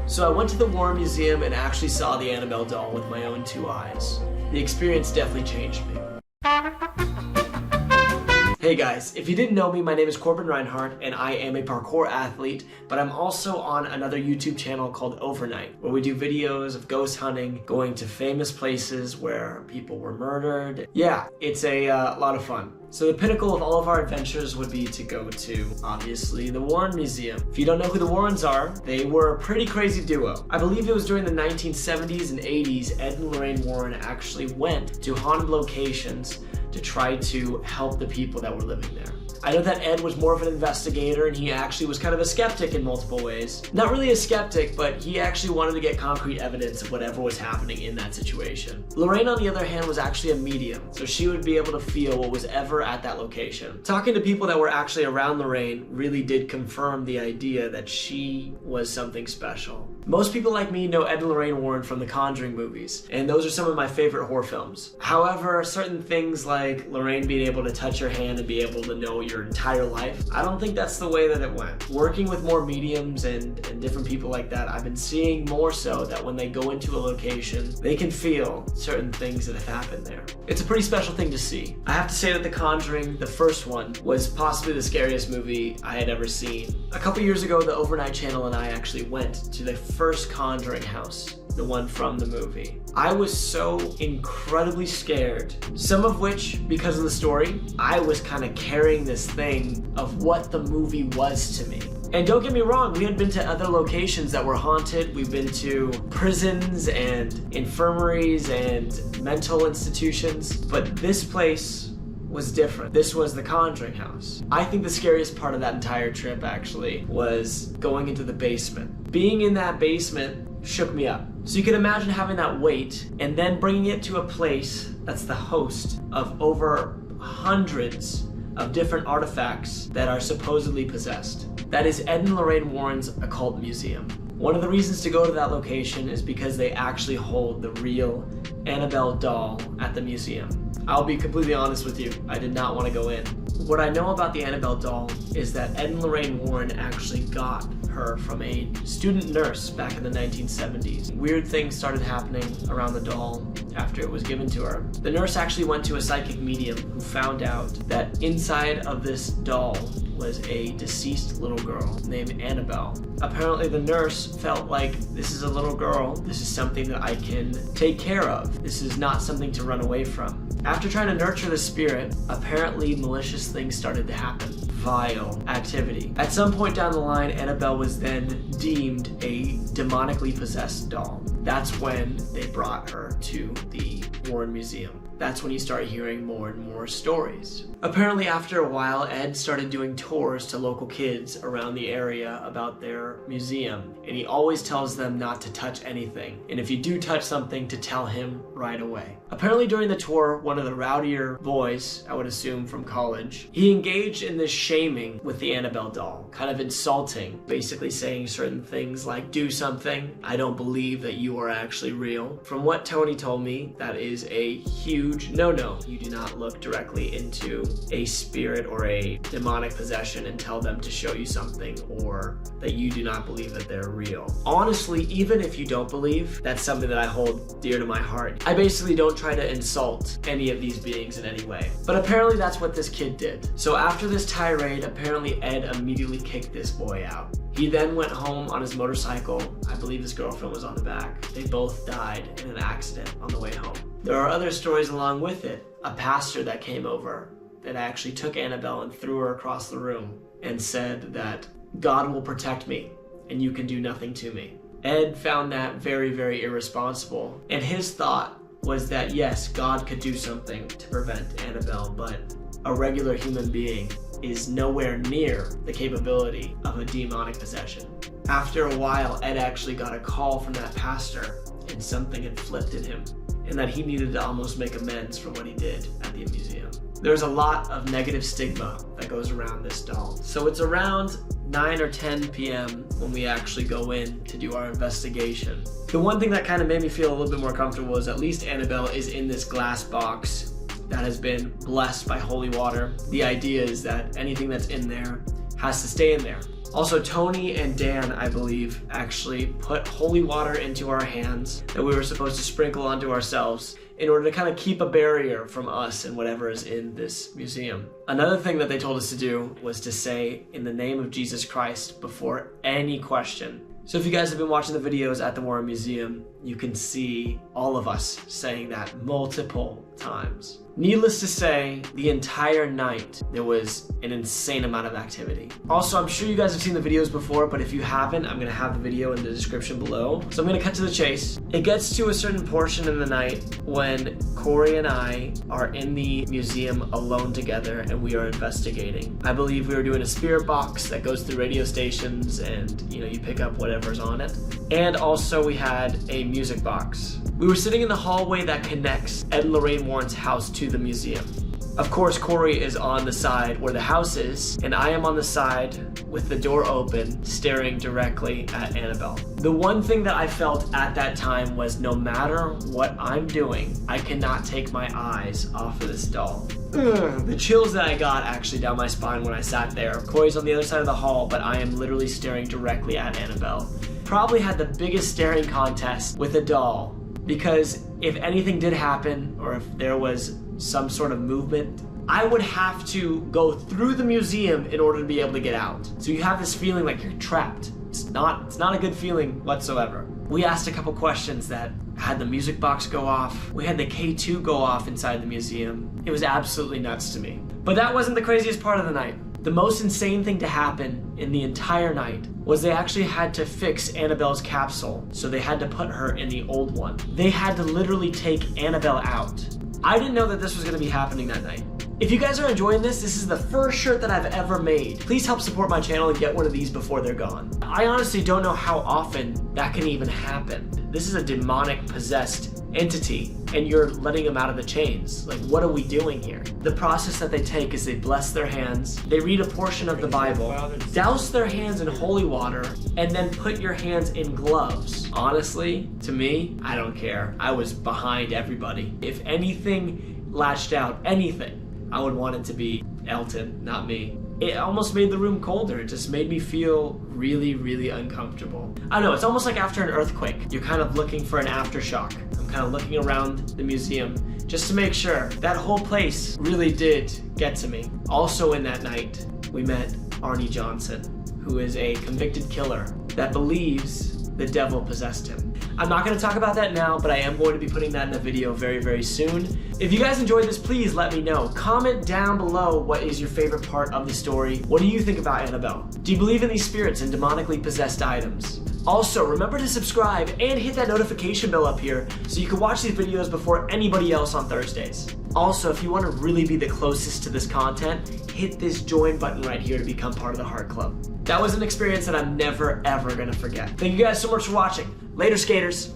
So I went to the Warren Museum and actually saw the Annabelle doll with my own 2 eyes. The experience definitely changed me. Hey guys, if you didn't know me, my name is Corbin Reinhardt and I am a parkour athlete, but I'm also on another YouTube channel called Overnight, where we do videos of ghost hunting, going to famous places where people were murdered. Yeah, it's a lot of fun. So the pinnacle of all of our adventures would be to go to, obviously, the Warren Museum. If you don't know who the Warrens are, they were a pretty crazy duo. I believe it was during the 1970s and 80s, Ed and Lorraine Warren actually went to haunted locations to try to help the people that were living there. I know that Ed was more of an investigator and he actually was kind of a skeptic in multiple ways. Not really a skeptic, but he actually wanted to get concrete evidence of whatever was happening in that situation. Lorraine, on the other hand, was actually a medium, so she would be able to feel what was ever at that location. Talking to people that were actually around Lorraine really did confirm the idea that she was something special. Most people like me know Ed and Lorraine Warren from the Conjuring movies, and those are some of my favorite horror films. However, certain things like Lorraine being able to touch your hand and be able to know your entire life, I don't think that's the way that it went. Working with more mediums and different people like that, I've been seeing more so that when they go into a location, they can feel certain things that have happened there. It's a pretty special thing to see. I have to say that The Conjuring, the first one, was possibly the scariest movie I had ever seen. A couple years ago, the Overnight channel and I actually went to the first Conjuring house, the one from the movie. I was so incredibly scared, some of which, because of the story, I was kind of carrying this thing of what the movie was to me. And don't get me wrong, we had been to other locations that were haunted. We've been to prisons and infirmaries and mental institutions, but this place was different. This was the Conjuring house. I think the scariest part of that entire trip actually was going into the basement. Being in that basement shook me up. So you can imagine having that weight and then bringing it to a place that's the host of over hundreds of different artifacts that are supposedly possessed. That is Ed and Lorraine Warren's Occult Museum. One of the reasons to go to that location is because they actually hold the real Annabelle doll at the museum. I'll be completely honest with you, I did not want to go in. What I know about the Annabelle doll is that Ed and Lorraine Warren actually got her from a student nurse back in the 1970s. Weird things started happening around the doll after it was given to her. The nurse actually went to a psychic medium who found out that inside of this doll was a deceased little girl named Annabelle. Apparently the nurse felt like, this is a little girl, this is something that I can take care of. This is not something to run away from. After trying to nurture the spirit, apparently malicious things started to happen. Vile activity. At some point down the line, Annabelle was then deemed a demonically possessed doll. That's when they brought her to the Warren Museum. That's when you start hearing more and more stories. Apparently after a while, Ed started doing tours to local kids around the area about their museum, and he always tells them not to touch anything, and if you do touch something, to tell him right away. Apparently during the tour, one of the rowdier boys, I would assume from college, he engaged in this shaming with the Annabelle doll, kind of insulting, basically saying certain things like, do something, I don't believe that you are actually real. From what Tony told me, that is a huge no-no. You do not look directly into a spirit or a demonic possession and tell them to show you something, or that you do not believe that they're real. Honestly, even if you don't believe, that's something that I hold dear to my heart. I basically don't try to insult any of these beings in any way. But apparently that's what this kid did. So after this tirade, apparently Ed immediately kicked this boy out. He then went home on his motorcycle. I believe his girlfriend was on the back. They both died in an accident on the way home. There are other stories along with it. A pastor that came over that actually took Annabelle and threw her across the room and said that God will protect me and you can do nothing to me. Ed found that very, very irresponsible. And his thought was that yes, God could do something to prevent Annabelle, but a regular human being is nowhere near the capability of a demonic possession. After a while, Ed actually got a call from that pastor and something had flipped in him, and that he needed to almost make amends for what he did at the museum. There's a lot of negative stigma that goes around this doll. So it's around 9 or 10 p.m. when we actually go in to do our investigation. The one thing that kind of made me feel a little bit more comfortable is at least Annabelle is in this glass box that has been blessed by holy water. The idea is that anything that's in there has to stay in there. Also, Tony and Dan, I believe, actually put holy water into our hands that we were supposed to sprinkle onto ourselves in order to kind of keep a barrier from us and whatever is in this museum. Another thing that they told us to do was to say, "In the name of Jesus Christ," before any question. So if you guys have been watching the videos at the Warren Museum, you can see all of us saying that multiple times. Needless to say, the entire night, there was an insane amount of activity. Also, I'm sure you guys have seen the videos before, but if you haven't, I'm gonna have the video in the description below. So I'm gonna cut to the chase. It gets to a certain portion in the night when Corey and I are in the museum alone together and we are investigating. I believe we were doing a spirit box that goes through radio stations and you pick up whatever's on it. And also we had a music box. We were sitting in the hallway that connects Ed and Lorraine Warren's house to the museum. Of course, Corey is on the side where the house is, and I am on the side with the door open, staring directly at Annabelle. The one thing that I felt at that time was no matter what I'm doing, I cannot take my eyes off of this doll. The chills that I got actually down my spine when I sat there. Corey's on the other side of the hall, but I am literally staring directly at Annabelle. Probably had the biggest staring contest with a doll, because if anything did happen, or if there was some sort of movement, I would have to go through the museum in order to be able to get out. So you have this feeling like you're trapped. It's not a good feeling whatsoever. We asked a couple questions that had the music box go off. We had the K2 go off inside the museum. It was absolutely nuts to me. But that wasn't the craziest part of the night. The most insane thing to happen in the entire night was they actually had to fix Annabelle's capsule, so they had to put her in the old one. They had to literally take Annabelle out. I didn't know that this was going to be happening that night. If you guys are enjoying this is the first shirt that I've ever made. Please help support my channel and get one of these before they're gone. I honestly don't know how often that can even happen. This is a demonic possessed entity and you're letting them out of the chains. Like, what are we doing here? The process that they take is they bless their hands, they read a portion of the Bible, douse their hands in holy water, and then put your hands in gloves. Honestly, to me, I don't care. I was behind everybody. If anything latched out, anything, I would want it to be Elton, not me. It almost made the room colder. It just made me feel really, really uncomfortable. I don't know, it's almost like after an earthquake. You're kind of looking for an aftershock. I'm kind of looking around the museum just to make sure. That whole place really did get to me. Also in that night, we met Arnie Johnson, who is a convicted killer that believes the devil possessed him. I'm not going to talk about that now, but I am going to be putting that in a video very, very soon. If you guys enjoyed this, please let me know. Comment down below what is your favorite part of the story. What do you think about Annabelle? Do you believe in these spirits and demonically possessed items? Also, remember to subscribe and hit that notification bell up here so you can watch these videos before anybody else on Thursdays. Also, if you want to really be the closest to this content, hit this join button right here to become part of the Heart Club. That was an experience that I'm never, ever going to forget. Thank you guys so much for watching. Later, skaters.